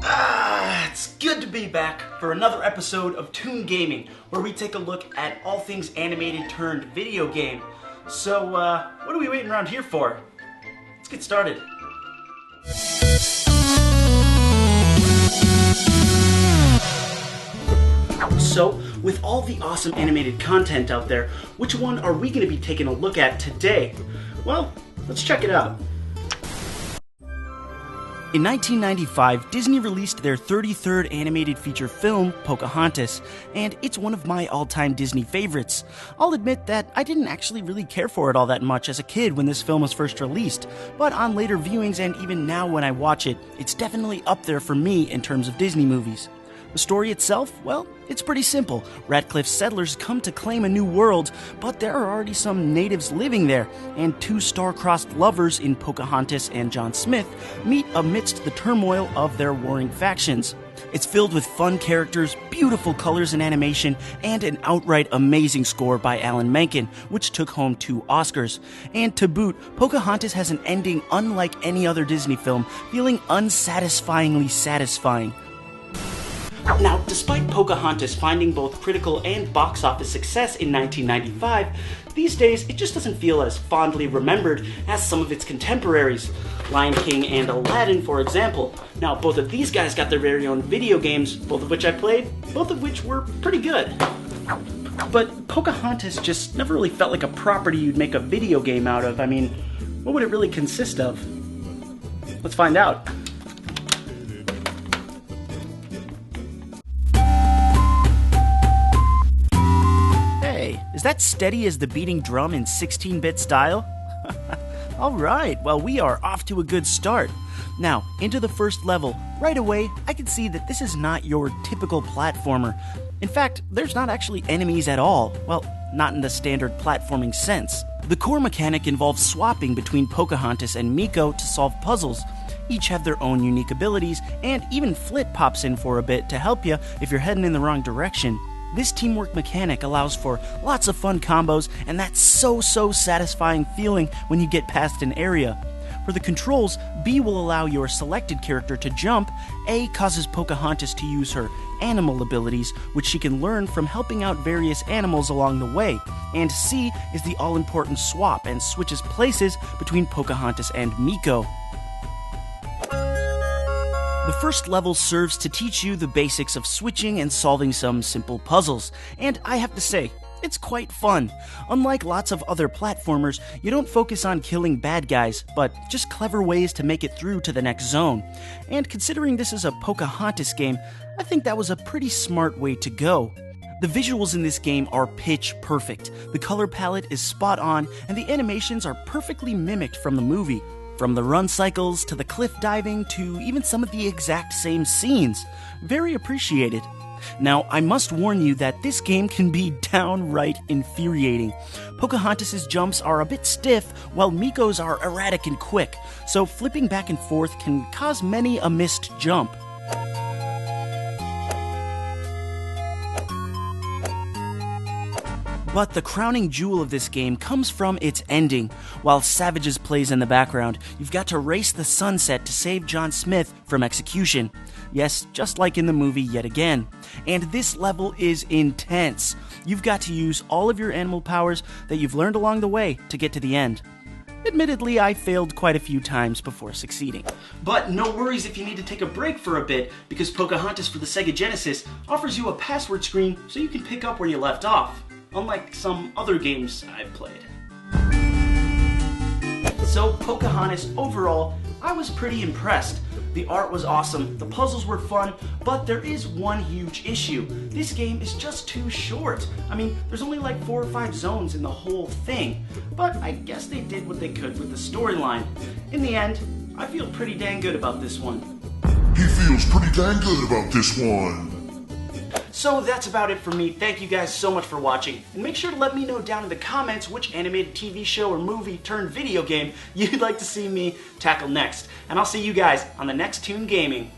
It's good to be back for another episode of TOON Gaming, where we take a look at all things animated turned video game. So, what are we waiting around here for? Let's get started. So, with all the awesome animated content out there, which one are we going to be taking a look at today? Well, let's check it out. In 1995, Disney released their 33rd animated feature film, Pocahontas, and it's one of my all-time Disney favorites. I'll admit that I didn't actually really care for it all that much as a kid when this film was first released, but on later viewings and even now when I watch it, it's definitely up there for me in terms of Disney movies. The story itself, well, it's pretty simple. Ratcliffe's settlers come to claim a new world, but there are already some natives living there, and two star-crossed lovers in Pocahontas and John Smith meet amidst the turmoil of their warring factions. It's filled with fun characters, beautiful colors and animation, and an outright amazing score by Alan Menken, which took home 2 Oscars. And to boot, Pocahontas has an ending unlike any other Disney film, feeling unsatisfyingly satisfying. Now, despite Pocahontas finding both critical and box office success in 1995, these days it just doesn't feel as fondly remembered as some of its contemporaries. Lion King and Aladdin, for example. Now, both of these guys got their very own video games, both of which I played, both of which were pretty good. But Pocahontas just never really felt like a property you'd make a video game out of. I mean, what would it really consist of? Let's find out. Is that steady as the beating drum in 16-bit style? Alright, well we are off to a good start. Now, into the first level, right away I can see that this is not your typical platformer. In fact, there's not actually enemies at all. Well, not in the standard platforming sense. The core mechanic involves swapping between Pocahontas and Meeko to solve puzzles. Each have their own unique abilities, and even Flit pops in for a bit to help you if you're heading in the wrong direction. This teamwork mechanic allows for lots of fun combos, and that so satisfying feeling when you get past an area. For the controls, B will allow your selected character to jump, A causes Pocahontas to use her animal abilities, which she can learn from helping out various animals along the way, and C is the all-important swap and switches places between Pocahontas and Meeko. The first level serves to teach you the basics of switching and solving some simple puzzles, and I have to say, it's quite fun. Unlike lots of other platformers, you don't focus on killing bad guys, but just clever ways to make it through to the next zone. And considering this is a Pocahontas game, I think that was a pretty smart way to go. The visuals in this game are pitch perfect, the color palette is spot on, and the animations are perfectly mimicked from the movie. From the run cycles, to the cliff diving, to even some of the exact same scenes. Very appreciated. Now, I must warn you that this game can be downright infuriating. Pocahontas' jumps are a bit stiff, while Meeko's are erratic and quick, so flipping back and forth can cause many a missed jump. But the crowning jewel of this game comes from its ending. While Savages plays in the background, you've got to race the sunset to save John Smith from execution. Yes, just like in the movie yet again. And this level is intense. You've got to use all of your animal powers that you've learned along the way to get to the end. Admittedly, I failed quite a few times before succeeding. But no worries if you need to take a break for a bit, because Pocahontas for the Sega Genesis offers you a password screen so you can pick up where you left off. Unlike some other games I've played. So Pocahontas, overall, I was pretty impressed. The art was awesome, the puzzles were fun, but there is one huge issue. This game is just too short. I mean, there's only like 4 or 5 zones in the whole thing, but I guess they did what they could with the storyline. In the end, I feel pretty dang good about this one. He feels pretty dang good about this one. So that's about it for me. Thank you guys so much for watching. And make sure to let me know down in the comments which animated TV show or movie turned video game you'd like to see me tackle next. And I'll see you guys on the next TOON Gaming.